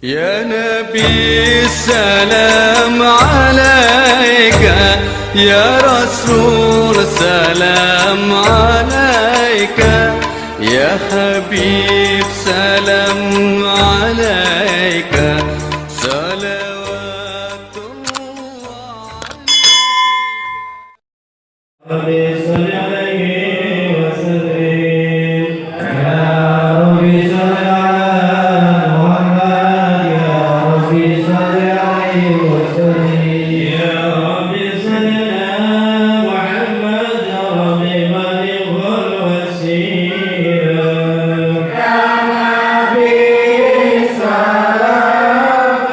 يا نبي السلام عليك، يا رسول سلام عليك، يا حبيب سلام عليك، صلوات الله عليك. صل عليه وسلم يا ربي صل على محمد، يا ربي صل عليه وسلم يا ربي صل على محمد، يا ربي بلغ الوسيلة يا نبي السلام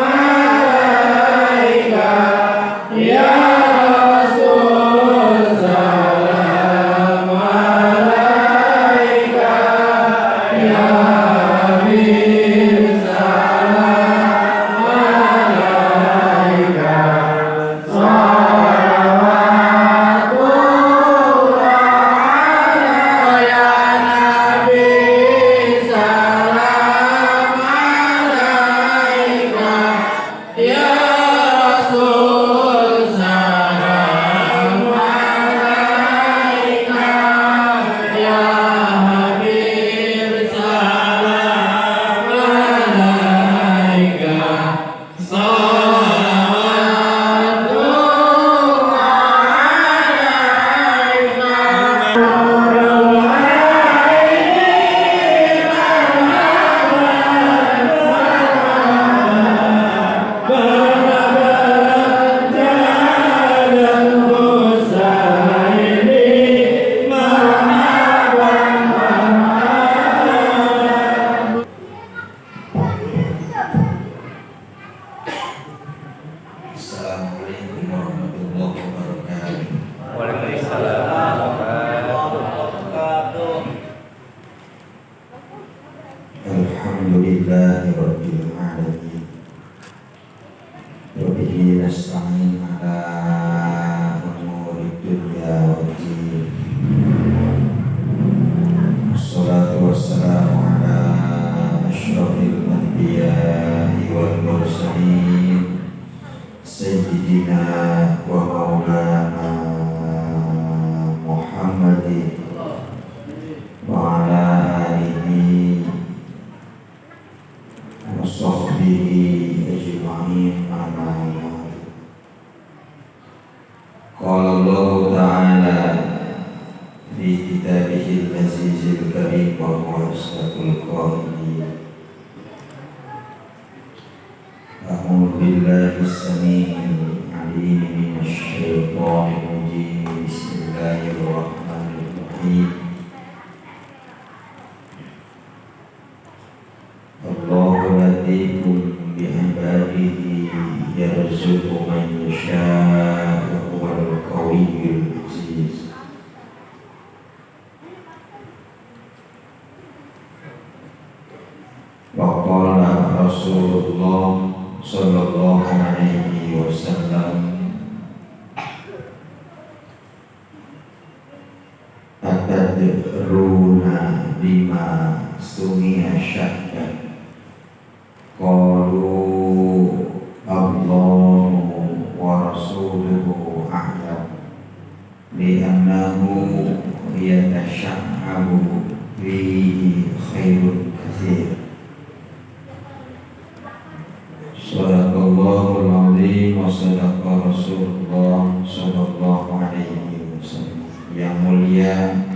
عليك، يا رسول سلام عليك، يا حبيب سلام عليك، صلوات الله يا نبي سلام عليك، يا رسول سلام عليك، يا حبيب سلام عليك، صلوات Assalamualaikum warahmatullahi wabarakatuh. Waalaikumsalam warahmatullahi wabarakatuh. Alhamdulillahi rabbil alamin. Wa bihi nasta'in ala umuri dunya waddin. Wassalatu wassalamu ala asyrafil anbiya'i wal mursalin, sayyidina wa maulana Muhammadin wa ala alihi wa sahbihi ajma'in, amma ba'd. Qala Allah ta'ala fi kitabihil azizil karim wa huwa asdaqul qailin. A'udzu billahi as-sami'il 'alim minasy syaithanir rajim. Bismillahirrahmanirrahim. Allahu latifun bi'ibadihi yarzuqu man yasha'u wal qawiyyul aziz. Wa qala Rasulullah sallallahu alaihi wasallam, atadruna bima sumi'a syahdan? Qalu Allahu wa rasuluhu a'lam, li'annahu yatasha'abu fihi khairun katsir. Sadaqallahul azim wa sadaqa Rasulullah sallallahu alaihi wasallam. Yang mulia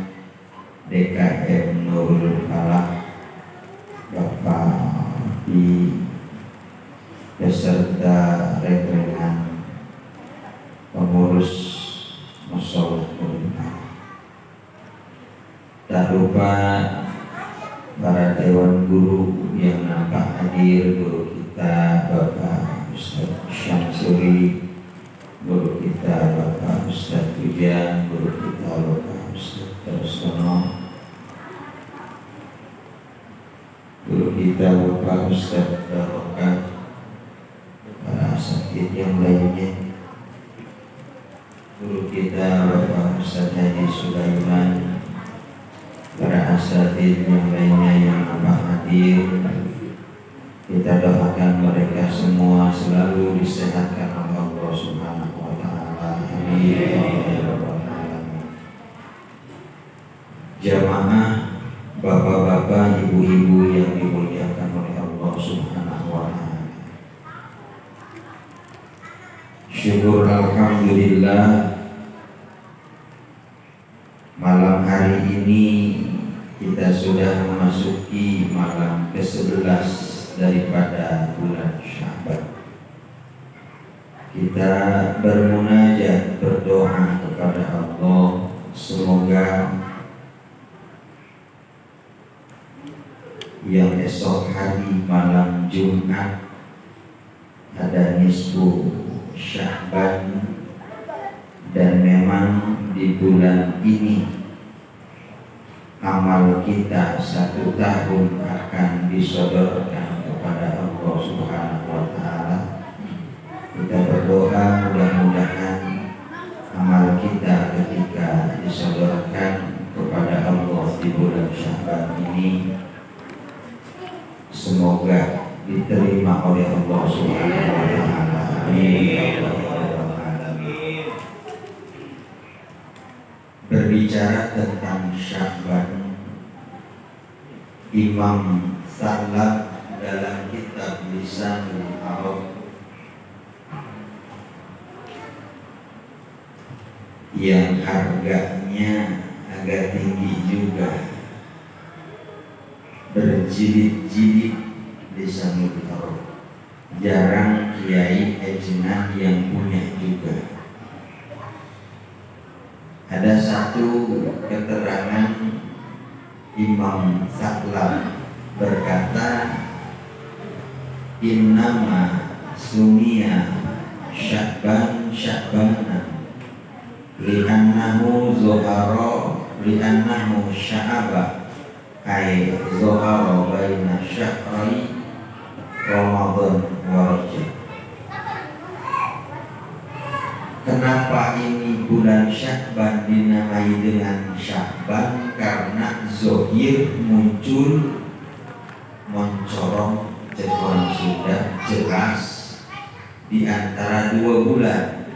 DKM Nurul Falah, Bapak di beserta rekening pengurus musholah pemerintah. Tak lupa para dewan guru yang nampak hadir, guru kita Bapak Ustaz Syamsuri, guru kita Bapak Ustaz Tujan, guru kita Bapak Ustaz Tersono, guru kita Bapak Ustaz Barokah, para asatidz yang lainnya, guru kita Bapak Ustaz Haji Sulaiman, para asatidz yang lainnya yang nampak hadir, Kita doakan mereka semua selalu disehatkan oleh Allah Subhanahu wa taala. Amin ya rabbal alamin. Jamaah bapak-bapak, ibu-ibu yang dimuliakan oleh Allah Subhanahu wa taala. Syukur alhamdulillah, malam hari ini kita sudah memasuki malam ke-11 daripada bulan Sya'ban. Kita bermunajat, berdoa kepada Allah, semoga yang esok hari malam Jumat ada nisfu Sya'ban, dan memang di bulan ini amal kita 1 tahun akan disodorkan kepada Allah Subhanahu wa taala. Kita berdoa mudah-mudahan amal kita ketika disodorkan kepada Allah di bulan Sya'ban ini semoga diterima oleh Allah Subhanahu wa taala. Amin. Berbicara tentang Sya'ban, Imam Sa'lab dalam kitab Lisanul Arab yang harganya agak tinggi juga, berjilid-jilid Lisanul Arab, jarang kiai ejnan yang punya juga. Ada satu keterangan Imam Sa'lab berkata, innama sumiya Sya'ban Sya'banan li'annahu sya'aba ay zuhara baina syahri Ramadan wa Rajab. Kenapa ini bulan Sya'ban dinamai dengan Sya'ban? Karena zohir muncul, mencorong, ceton sudah jelas di antara 2 bulan,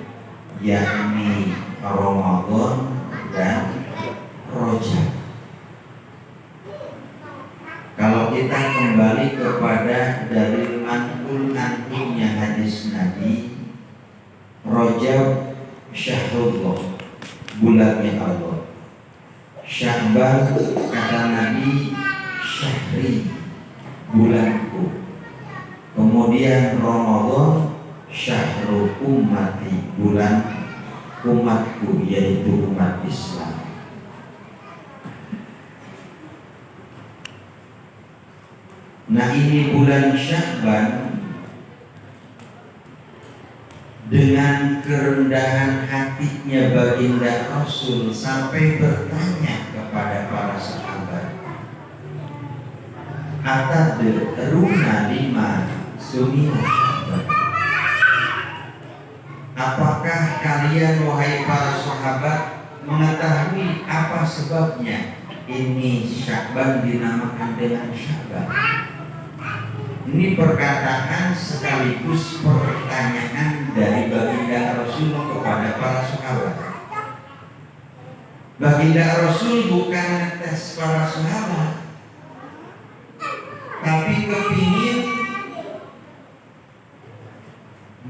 yakni Ramadan dan Rajab. Kalau kita kembali kepada dalil manqul-manqulnya hadis Nabi, Rajab syahrullah, bulannya Allah. Sya'ban kata Nabi syahri, bulanku. Kemudian Ramadan syahrul ummati, bulan umatku, yaitu umat Islam. Nah, ini bulan Sya'ban, dengan kerendahan hatinya baginda Rasul sampai bertanya kepada para sahabat, atadruna lima sumiya Sya'ban? Apakah kalian wahai para sahabat mengetahui apa sebabnya ini Sya'ban dinamakan dengan Sya'ban? Ini perkataan sekaligus pertanyaan dari baginda Rasul kepada para sahabat. Baginda Rasul bukan ngetes para sahabat, tapi kepingin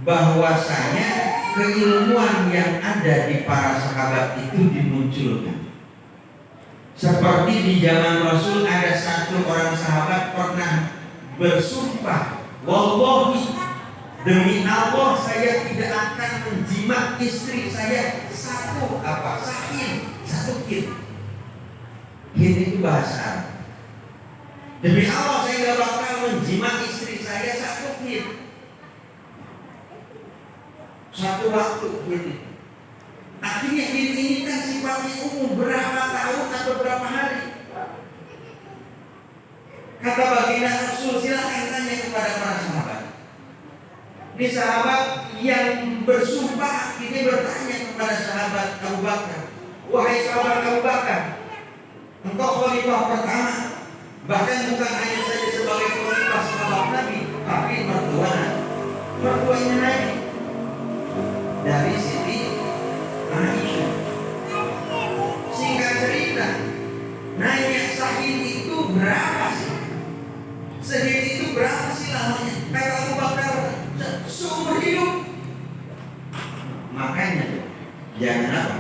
bahwasanya keilmuan yang ada di para sahabat itu dimunculkan. Seperti di zaman Rasul ada satu orang sahabat pernah bersumpah, wallahi, demi Allah saya tidak akan menjimat istri saya satu kid. Kid itu bahasa Arab. Demi Allah saya tidak bakal menjimat istri saya satu kid, satu waktu kid. Akhirnya kid ini kan sifatnya umum, berapa tahun atau berapa hari. Kata baginda Rasul, silakan tanya kepada para sahabat. Ini sahabat yang bersumpah ini bertanya kepada sahabat Abu Bakar, wahai sahabat Abu Bakar, engkau khalifah pertama, bahkan bukan hanya saja sebagai khalifah sahabat Nabi, mertuanya naik dari Siti Aisyah. Singkat cerita, nanya Sahih itu berapa sih? Sahih itu berapa sih lamanya? Kata Abu Bakar, seumur hidup. Makanya jangan apa?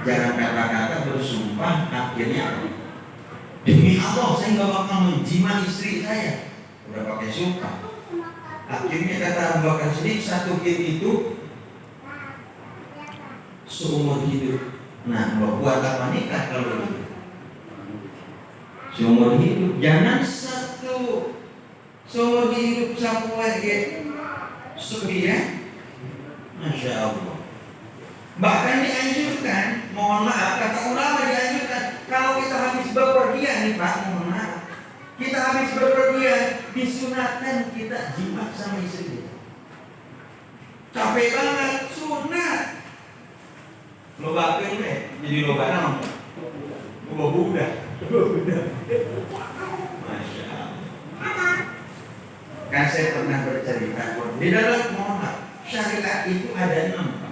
Jangan kata-kata bersumpah akhirnya demi Allah saya nggak bakal menjima istri saya. Udah pakai sumpah. Akhirnya kata Abu Bakar Siddiq, satu hit itu seumur hidup. Nah, buat apa nikah kalau begitu? Seumur hidup. Jangan satu seumur hidup sampai sekian. Masya Allah. Bahkan dianjurkan, mohon maaf, kata ulama dianjurkan, kalau kita habis bepergian nih Pak, mohon maaf, kita habis bepergian, disunatkan kita jimat sama istri kita. Capek banget, sunat. Loba deh, jadi loba naon? Loba budak. Masya Allah. Kan saya pernah bercerita di dalam mohon syariat itu ada 6.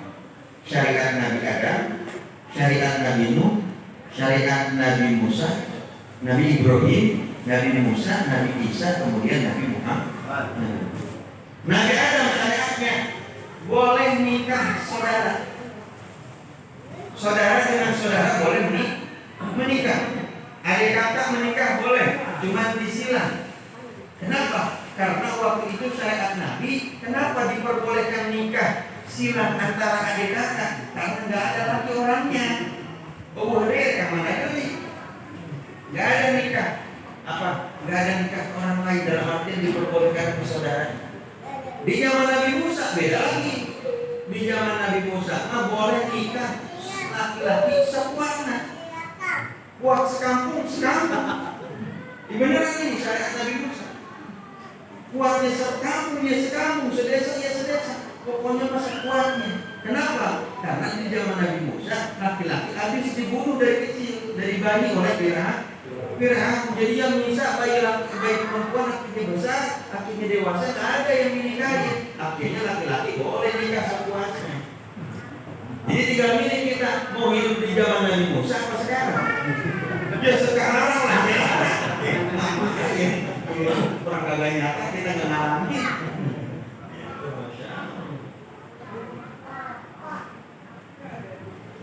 Syariat Nabi Adam, syariat Nabi Nuh, syariat Nabi Musa, Nabi Ibrahim, Nabi Musa, Nabi Isa, kemudian Nabi Muhammad. Nabi Adam syariatnya boleh nikah saudara. Saudara dengan saudara boleh menikah. Adik kakak menikah boleh, cuma disilang. Kenapa? Karena waktu itu syariat Nabi, kenapa diperbolehkan nikah silang antara adik kakak? Karena nggak ada lagi orangnya. Oh boleh, kamu ada nih? Nggak ada nikah. Apa? Nggak ada nikah orang lain dalam artian diperbolehkan ke saudara. Di zaman Nabi Musa beda lagi. Di zaman Nabi Musa boleh nikah laki-laki sekuatnya. Kuat sekampung. Beneran ini syariat Nabi Musa. Kuatnya sekampung, ya sekampung, sedesa, ya sedesa. Pokoknya masa kuatnya. Kenapa? Karena di zaman Nabi Musa, laki-laki habis dibunuh dari kecil, dari bayi oleh Firaun. Jadi yang bisa bayi perempuan akhirnya besar, akhirnya dewasa, tak ada yang dinikahi. Akhirnya laki-laki boleh nikah sekuatnya. Jadi tinggal milih kita mau hidup di zaman Nabi Musa apa sekarang? Ya sekarang lah ya. Orang kagak nyata kita nggak ngalamin.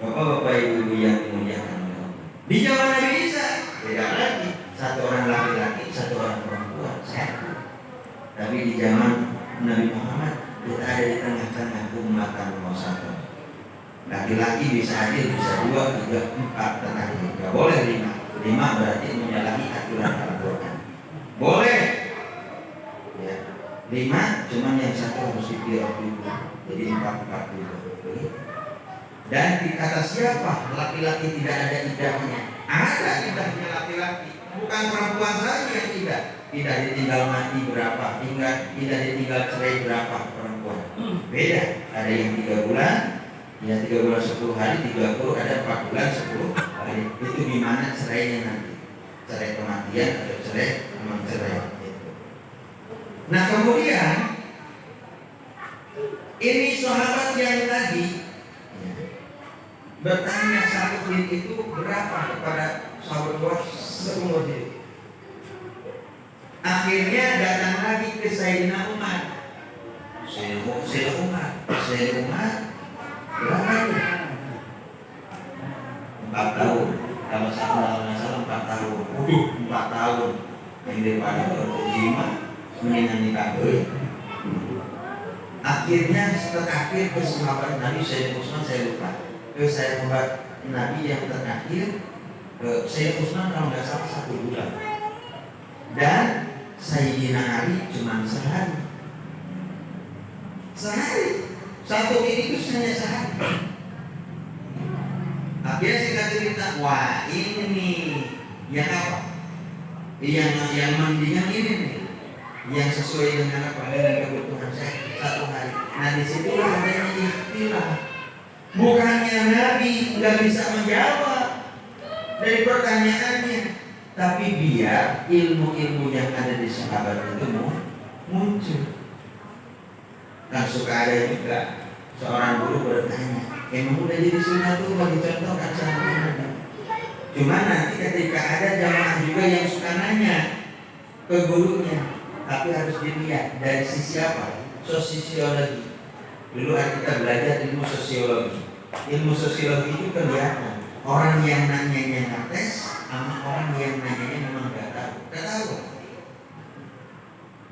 Bapak-bapak ibu yang dimuliakan Allah. Di zaman Nabi Isa beda lagi, satu orang laki-laki, satu orang perempuan, satu. Tapi di zaman Nabi Muhammad kita ada di tengah-tengah ummatan satu. Laki-laki bisa hadir, bisa 2, 3, 4 terakhir. Gak boleh 5. 5 berarti menyalahi aturan Al-Quran. Boleh ya 5, cuman yang satu harus dipilih dulu. Jadi 4 dulu. Dan di kata siapa laki-laki tidak ada idahnya? Ada idahnya laki-laki, bukan perempuan saja yang tidak. Tidak ditinggal mati berapa, tidak ditinggal cerai berapa perempuan. Beda. Ada yang 3 bulan, ya 3 bulan 10 hari, 30, ada 4 bulan 10 hari. Itu gimana cerainya nanti? Cerai kematian atau cerai mencerai. Nah kemudian ini sahabat yang tadi bertanya satu hit itu berapa kepada sahabat Quraisy seumur hidup. Akhirnya datang lagi ke Sayyidina Umar. Sayyidina Umar berapa itu? 4 tahun. Kalau saya salah 4 tahun. 4 tahun. Yang daripada berjima mendingan nikah dulu. Akhirnya terakhir ke sahabat Nabi Sayyidina Utsman, saya lupa. Ke sahabat Nabi yang terakhir Sayyidina Utsman kalau nggak salah 1 bulan. Dan Sayyidina Ali cuma sehari. Satu ini itu hanya sehari. Akhirnya singkat cerita, wah ini nih yang apa? Yang mendingan ini nih, yang sesuai dengan apa? Dengan kebutuhan saya 1 hari. Nah disitulah adanya istilah. Bukannya Nabi nggak bisa menjawab dari pertanyaannya, tapi biar ilmu-ilmu yang ada di sahabat itu muncul. Kan suka ada juga seorang guru bertanya, emang udah jadi sunnah tuh mau dicontohkan sama mana? Cuma nanti ketika ada jamaah juga yang suka nanya ke gurunya, tapi harus dilihat dari sisi apa? Sosiologi. Dulu kita belajar ilmu sosiologi. Ilmu sosiologi itu kelihatan orang yang nanyanya ngetes sama orang yang nanyanya memang nggak tahu. Nggak tahu.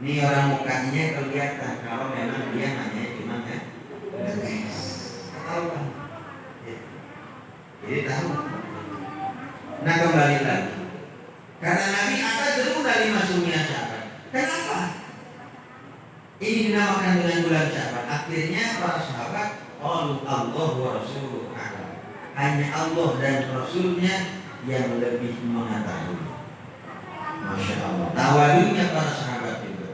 Ini orang mukanya kelihatan kalau memang dia nanyanya cuma ngetes. Ketahuan. Jadi tahu. Nah kembali lagi. Karena Nabi ada dulu dari masuknya Syaban. Kenapa? Ini dinamakan dengan bulan Syaban. Akhirnya para sahabat, Allah wa Rasuluh a'lam. Hanya Allah dan Rasulnya yang lebih mengetahui. Masya Allah. Tawadunya para sahabat juga.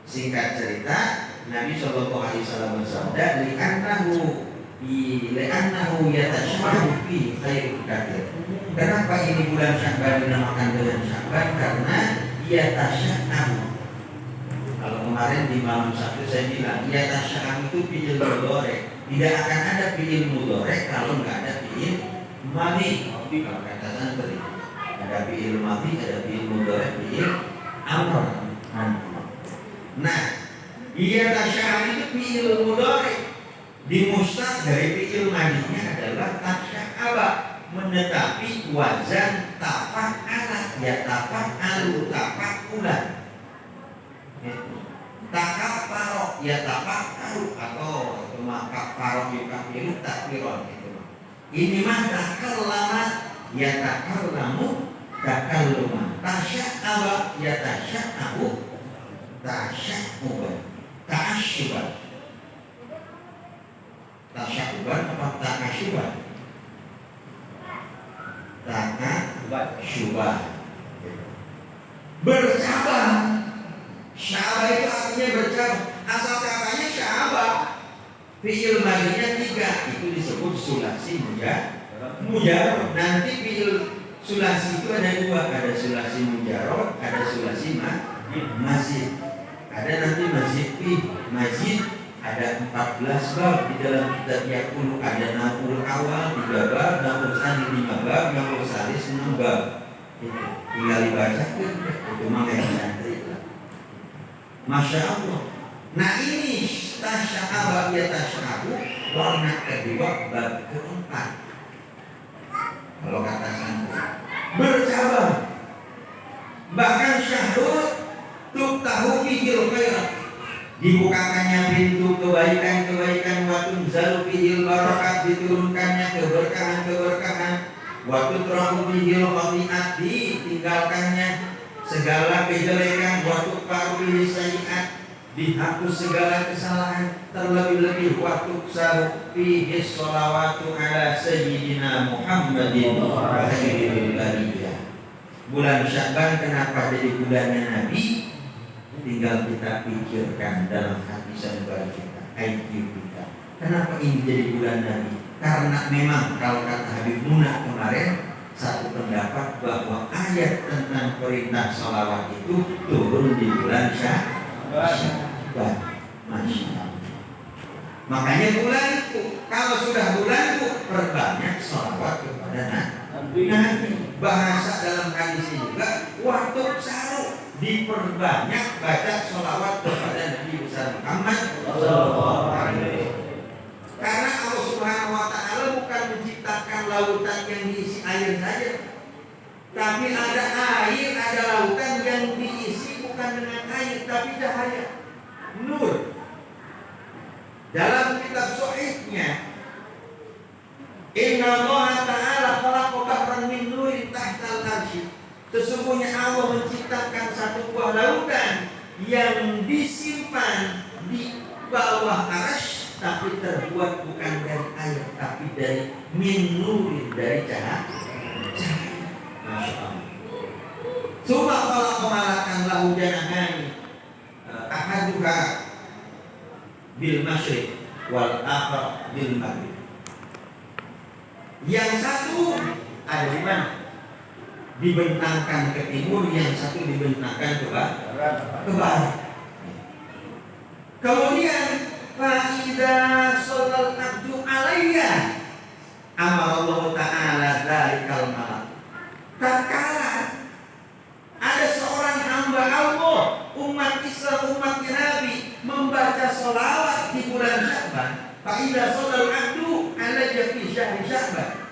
Singkat cerita, Nabi SAW bersabda, li'annahu yatashmahu fi khairul kathir. Kenapa ini bulan Syaban dinamakan dengan Syaban? Karena yatashmahu. Kalau kemarin di malam Sabtu saya bilang, yatashmahu itu fi'il mudhari. Tidak akan ada fi'il mudhari kalau nggak ada fi'il madhi. Kalau kata santri, ada fi'il madhi, ada fi'il mudhari, fi'il amr. Nah, yatashmahu itu fi'il mudhari. Dimustaq dari fi'il madhinya adalah tasya'aba, menetapi wazan tafa'ala, ya tafa'alu, tafa'ulan. Takafaro, ya tafa'alu, atau cuma kafaro yukafiru takfiron itu. Ini mah takallama, ya takallamu, takalluma. Tasya'aba, ya tasya'abu, tasya'uban, ta'asyuban. Tasya'uban apa ta'asyuban? Ta'asyuban. Bercabang. Sya'aba itu artinya bercabang. Asal katanya sya'aba. Fi'il madhinya 3, itu disebut sulasi mujarrad. Nanti fi'il sulasi itu ada 2, ada sulasi mujarrad, ada sulasi mazid. Ada nanti mazid ada 14 bab di dalam kitab Yaqulu. Ada Nahul awal 3 bab, Nahul tsani 5 bab, Nahul tsalis 6 bab. Itu tinggal dibaca itu mah kayak santri. Masya Allah. Nah ini tasya'aba ya tasya'abu, warna kedua bab keempat. Kalau kata santri bercabang. Bahkan syahrul tuftahu bihil khairat, dibukakannya pintu kebaikan-kebaikan, waktu zalu bihil barakat, diturunkannya keberkahan-keberkahan, waktu terahu bihil khati'at, ditinggalkannya segala kejelekan, waktu paruhi sayi'at, dihapus segala kesalahan, terlebih-lebih waktu sarufi sholawatu ala sayyidina Muhammadin wa alihi wa. Bulan Syaban kenapa jadi bulannya Nabi? Tinggal kita pikirkan dalam hati sanubari kita, IQ kita. Kenapa ini jadi bulan Nabi? Karena memang kalau kata Habib Munah kemarin, satu pendapat bahwa ayat tentang perintah sholawat itu turun di bulan Syaban. Masya Allah. Makanya bulanku, kalau sudah bulanku, perbanyak sholawat kepada Nabi. Bahasa dalam hadis juga, waktu sahur diperbanyak baca sholawat kepada Nabi besar Muhammad sallallahu alaihi wasallam. Karena Allah Subhanahu wa taala bukan menciptakan lautan yang diisi air saja, tapi ada air, ada lautan yang diisi bukan dengan air tapi cahaya, nur. Dalam kitab Sahihnya, Inna Allah Ta'ala khalaqa bahran min nurin tahtal arsy. Sesungguhnya Allah menciptakan satu buah lautan yang disimpan di bawah arsy, tapi terbuat bukan dari air, tapi dari min nurin, dari cahaya. Masya Allah. Suma khalaqa malakan lahu janahani, ahaduha bil masyriq wal akhar bil maghrib. Yang satu ada di mana? Dibentangkan ke timur, yang satu dibentangkan ke barat. Kemudian faida sholal abdu alayya amar Allah Ta'ala dzalikal malak. Tatkala ada seorang hamba Allah, umat Islam, umatnya Nabi, membaca sholawat di bulan Sya'ban, faida sholal abdu alayya fi syahri Sya'ban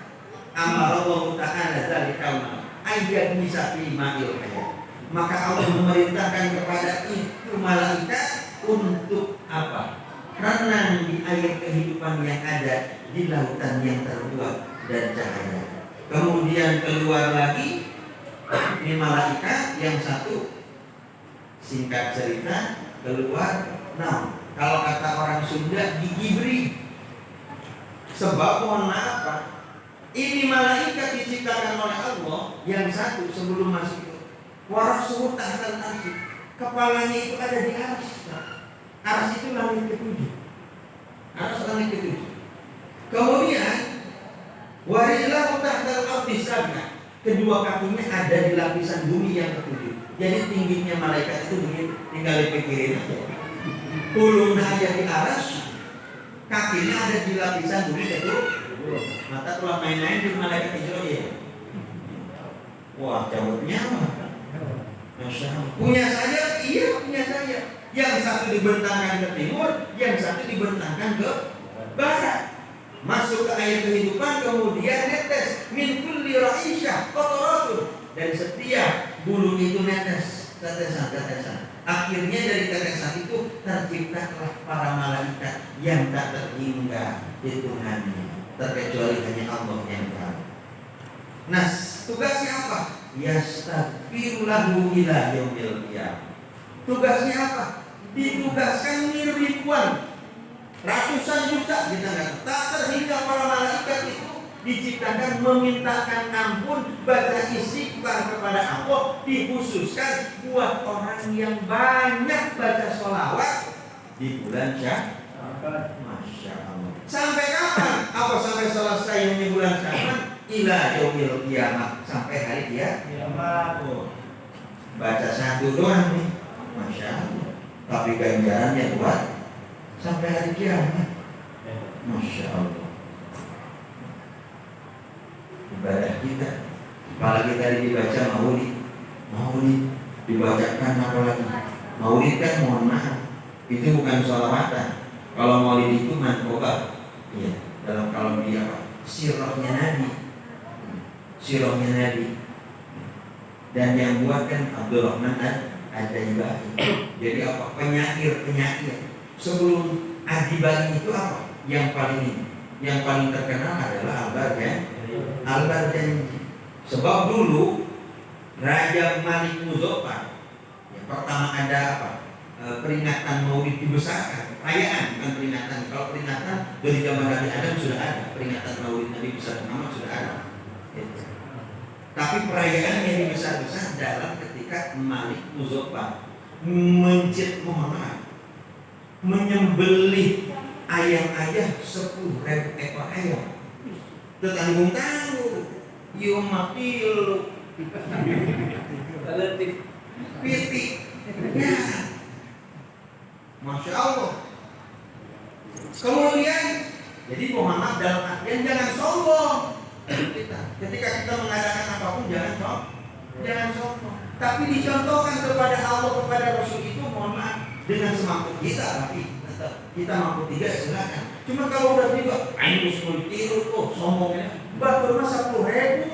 amar Allah Ta'ala dzalikal malak ayat bisa fi ma'il hayat. Maka Allah memerintahkan kepada itu malaikat untuk apa? Renang di air kehidupan yang ada di lautan yang terbuat dan cahaya. Kemudian keluar lagi ini malaikat yang satu, singkat cerita keluar. Nah, kalau kata orang Sunda digibri. Sebab mohon maaf Pak, ini malaikat diciptakan oleh Allah. Yang satu sebelum masuk itu warasuhu tahtal arsy, kepalanya itu ada di arsy. Arsy itu langit ketujuh. Arsy langit ketujuh. Kemudian warijlahu tahtal ardi sab'a, kedua kakinya ada di lapisan bumi yang ketujuh. Jadi tingginya malaikat itu begini, tinggal dipikirin aja. Pulungnya ada di arsy, kakinya ada di lapisan bumi ketujuh. Mata kalau main-main di malaikat itu ya. Wah, cabut nyawa. Masya Allah. Punya saya, iya punya saya. Yang satu dibentangkan ke timur, yang satu dibentangkan ke barat. Masuk ke air kehidupan, kemudian netes min kulli ra'isyah qataratun, dan setiap bulu itu netes, tetesan. Akhirnya dari tetesan itu terciptalah para malaikat yang tak terhingga hitungannya, terkecuali hanya Allah yang tahu. Nah, tugasnya apa? Yastaghfiru lahu ila yaumil qiyamah. Tugasnya apa? Ditugaskan ribuan, ratusan juta, kita nggak tak terhingga para malaikat itu diciptakan memintakan ampun, baca istighfar kepada Allah, dikhususkan buat orang yang banyak baca sholawat di bulan Sya'ban. Masya Allah. Sampai kapan? Apa sampai selesainya bulan Sya'ban? Ila yaumil qiyamah, sampai hari kiamat. Oh, baca satu doang nih, Masya Allah. Tapi ganjarannya buat sampai hari kiamat. Masya Allah. Ibadah kita, apalagi tadi dibaca maulid dibacakan apa lagi? Maulid kan mohon maaf, itu bukan sholawatan. Kalau maulid itu manqobah, iya, dalam kalau dia apa? Sirahnya Nabi. Dan yang buat kan Abdurrahman Ad-Daiba'i. Jadi apa? Penyair. Sebelum Ad-Daiba'i itu apa? Yang paling terkenal adalah Al-Barjanji. Sebab dulu Raja Malik Muzaffar yang pertama ada apa? Peringatan Maulid dibesarkan, perayaan bukan peringatan. Kalau peringatan dari zaman Nabi Adam sudah ada, peringatan Maulid Nabi besar Muhammad sudah ada. Tapi perayaan yang dibesar-besar dalam ketika Malik Muzaffar menyembelih ayam-ayam 10.000 ekor ayam. Tanggung-tanggung, yomatil, piti, ya, Masya Allah. Kemudian, jadi Muhammad dalam artian jangan sombong. Ketika kita mengadakan apapun jangan sombong. Tapi dicontohkan kepada Allah, kepada Rasul itu mohon maaf dengan semampu kita. Tapi kita mampu tidak silakan. Cuma kalau udah tiba, ayo semua tiru tuh sombongnya. Batur masa 10.000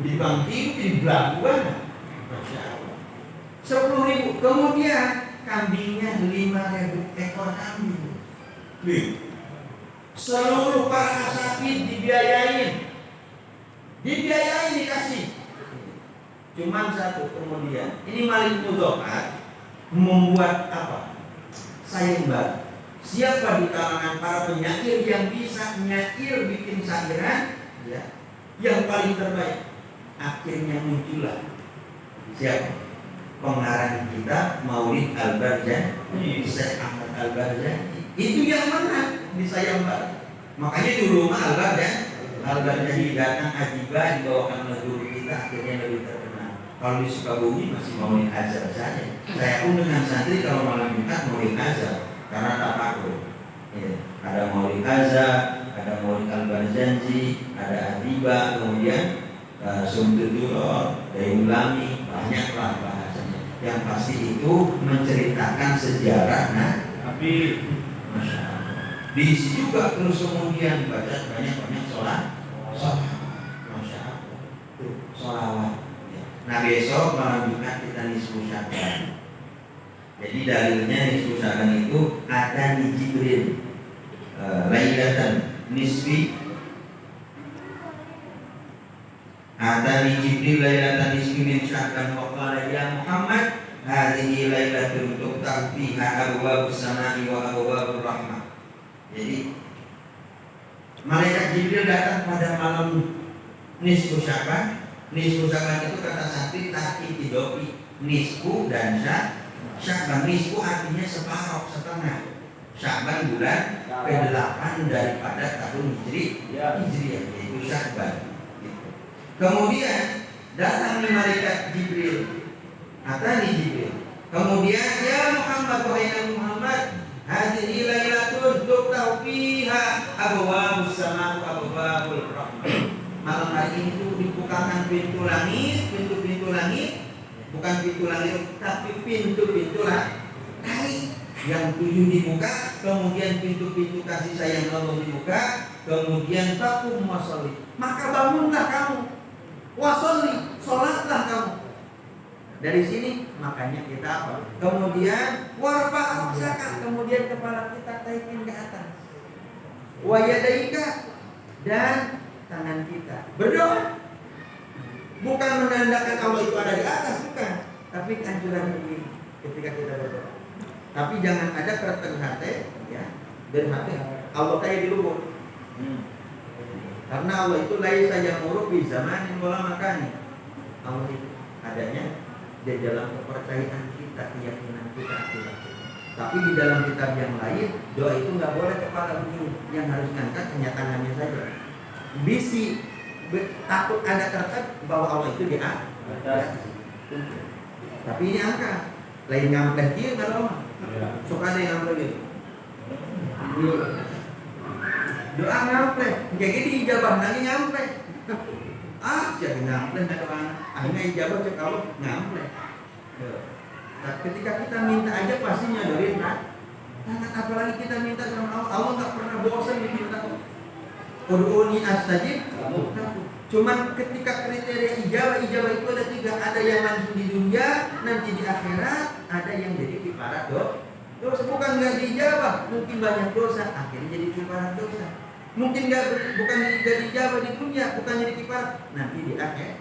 di Bang Tiru di Belaguan. Masya Allah. 10.000. Kemudian kambingnya 5.000 ekor kambing. Seluruh para asatid dibiayain dikasih. Cuman satu, kemudian ini Malik Muzaffar membuat apa? Sayembara. Siapa di kalangan para penyair yang bisa nyair bikin sairan, ya, yang paling terbaik? Akhirnya muncullah siapa? Pengarang kita Maulid Al-Barjanji, Syekh Ahmad Al-Barjanji. Itu yang menang di sayembara. Makanya dulu Al-Barjanji datang Ajiba dibawakan oleh guru kita, akhirnya lebih terkenal. Kalau di Sukabumi masih Maulid Azhar saja. Saya pun dengan santri kalau malam Jumat Maulid Azhar. karena tafakur. Ya, ada Maulid Aza, ada Maulid Al-Barzanji, ada Adiba, kemudian Sumtuduro, Dayulami, banyaklah bahasanya. Yang pasti itu menceritakan sejarah Nabi. Masya Allah. Diisi juga terus kemudian baca banyak sholat. Masya Allah. Tuh, sholawat. Nah besok melanjutkan kita nisfu Sya'ban. Jadi dalilnya nisfu Sya'ban itu ada di Jibril, lailatan nisfi. Atani Jibril lailatan nisfi min Sya'ban wa qala ya Muhammad hadhihi lailatun tuqta fiha abwabus samai wa abwabur rahmah. Jadi malaikat Jibril datang pada malam nisfu Sya'ban. Nisfu Sya'ban itu kata sakti taki tidopi, nisfu dan Sya'ban. Nisfu artinya separuh, setengah. Sya'ban bulan ke-8 daripada tahun Hijriah, yaitu Sya'ban. Kemudian datang malaikat Jibril, atani Jibril. Kemudian ya Muhammad, wahai Muhammad, hadhihi lailatun tuqta'u fiha abwabus sama abwabul rahmah. Malam hari ini itu dibukakan pintu langit, pintu-pintu langit, bukan pintu langit tapi pintu-pintu langit yang 7 dibuka, kemudian pintu-pintu kasih sayang Allah dibuka, kemudian takum wasolli, maka bangunlah kamu, wasolli, sholatlah kamu. Dari sini makanya kita apa? Kemudian warfa aksaka, kemudian kepala kita taikin ke atas, wayadaika, dan tangan kita berdoa, bukan menandakan Allah itu ada di atas, bukan, tapi anjuran begini ketika kita berdoa. Tapi jangan ada kereteng hati, ya, dan hati Allah kayak di lubuk. Karena Allah itu laisa yamuru bi zamanin wala makani. Allah itu adanya di dalam kepercayaan kita, keyakinan kita. Tapi di dalam kitab yang lain doa itu nggak boleh kepala begini, yang harus ngangkat hanya tangannya saja. Bisi takut ada tertek bahwa Allah itu di atas. Tapi ini angka lain ngampleh dia nggak lama. Suka ada yang ngampleh gitu. Doa ngampleh, jadi dijabah lagi ngampleh. Jadi ngampleh nggak doa. Akhirnya ijabah cek Allah ngampleh. Nah, ketika kita minta aja pasti nyodorin kan. Apalagi kita minta sama Allah, Allah nggak pernah bosan diminta. Ud'uni astajib. Cuman ketika kriteria ijabah itu ada 3. Ada yang langsung di dunia, nanti di akhirat, ada yang jadi kifarat dosa. Bukan nggak diijabah, mungkin banyak dosa, akhirnya jadi kifarat dosa. Mungkin bukan jadi ijabah di dunia, bukan jadi kifarat, nanti di akhir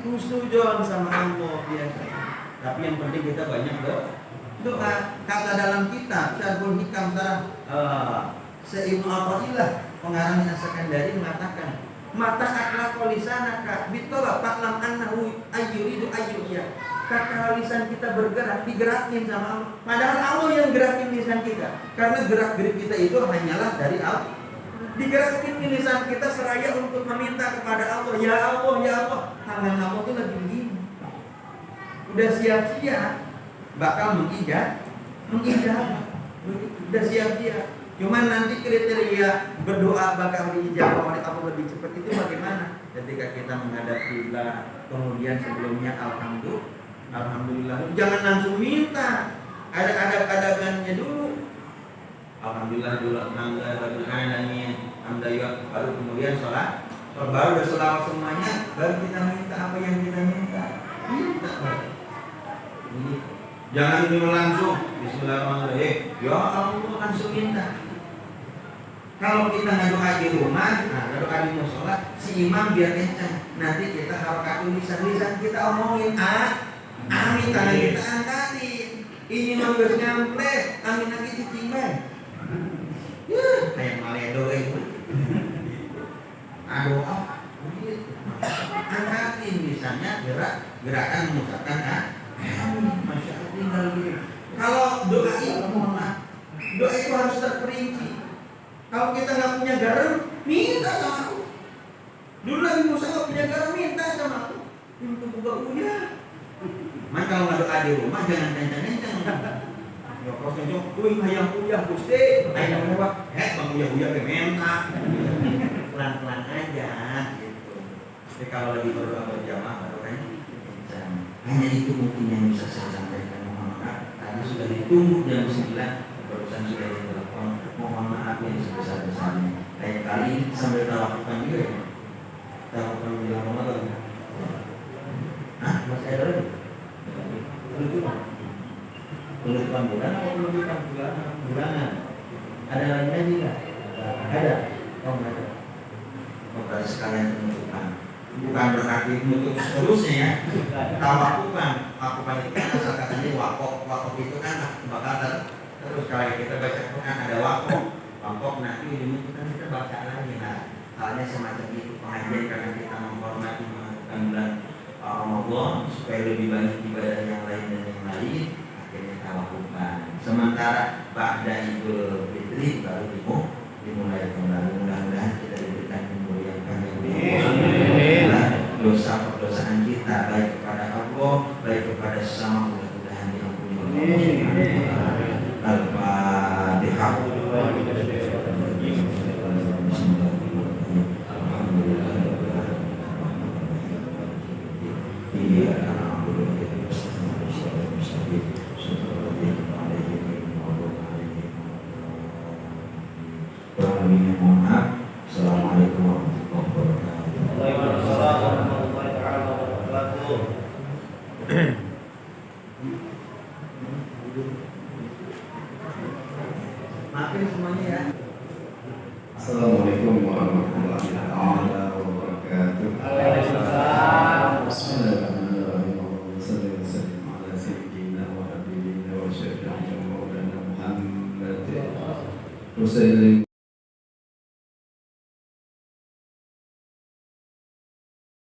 husnudzon sama Allah biasa. Tapi yang penting kita banyak doa. Kata dalam kitab Syarhul Hikam Ibnu Athaillah, pengarang As-Sakandari mengatakan, mata akhlaq lisanaka bitola taklam annahu ayyuridu ayyuya. Kata lisan kita bergerak, digerakin sama Allah. Padahal Allah yang gerakin lisan kita. Karena gerak-gerik kita itu hanyalah dari Allah. Digerakin lisan kita seraya untuk meminta kepada Allah, ya Allah, ya Allah. Tangan Allah itu lagi begini. Udah siap-siap bakal mengijab. Udah siap-siap. Cuman nanti kriteria berdoa bakal diijabah oleh Allah lebih cepat itu bagaimana? Ketika kita menghadap kiblat, kemudian sebelumnya alhamdulillah. Jangan langsung minta. Ada adab-adabannya dulu. Alhamdulillah dulu, alhamdulillah, baru kemudian sholat. Baru berselawat semuanya, baru kita minta apa yang kita minta. Jangan ini langsung Bismillahirrahmanirrahim. Ya Allah, langsung minta. Kalau kita ngadoa di rumah, ngadoa di musola, si imam biar kencang. Nanti kita harokatun lisan kita omongin, amin, tangan kita angkatin. Ini manggus nyampleh, amin lagi cicing bang. Kayak maledo itu. Doa, angkatin lisannya, gerakan mengucapkan amin. Masya Allah, tinggal gitu. Kalau doa itu doa itu harus terperinci. Kalau kita nggak punya garam, minta sama aku. Dulu Nabi Musa nggak punya garam, minta sama aku. Untuk buka uya. Man kalau nggak doa di rumah jangan kencang-kencang. Nyokos nyok, kuing hayang uyah Gusti. Hayang mewah, bang uyah-uyah ke menka. Pelan-pelan aja gitu. Jadi kalau lagi berdoa berjamaah baru kan hanya itu mungkin yang bisa saya sampaikan. Mohon maaf karena sudah ditunggu jam 9 barusan sudah ditelepon. Mohon maaf yang sebesar-besarnya. Lain kali ini sambil tawakukan juga ya. Tawakukan bilang Ramadan. Hah? Masih ada lagi? Penutupan bulan atau penutupan bulanan? Ada lagi lagi nggak? Ada? Oh nggak ada. Oh berarti sekalian penutupan. Bukan berarti menutup seterusnya ya. Tawakukan itu kan asal katanya wakaf itu kan bakal terus kalau kita baca Quran ada wakaf nanti ini kita baca lagi. Nah halnya semacam itu pengajian karena kita menghormati mengaturkan bulan Ramadan supaya lebih banyak ibadah yang lain dan yang lain akhirnya tawakukan. Sementara pada Idul Fitri baru dimulai kembali. Mudah-mudahan kita diberikan kemuliaan yang dosa perdosaan kita baik kepada Allah baik kepada sesama mudah-mudahan diampuni oleh Allah. Al-Fatihah. Mohon maaf. Assalamualaikum warahmatullahi wabarakatuh. Waalaikumsalam warahmatullahi wabarakatuh. Maafin semuanya ya. Assalamualaikum warahmatullahi wabarakatuh. Waalaikumsalam. Bismillahirrahmanirrahim. Sallallahu alaihi wasallam ala sayyidina wa habibina wa syafi'ina wa maulana Muhammad.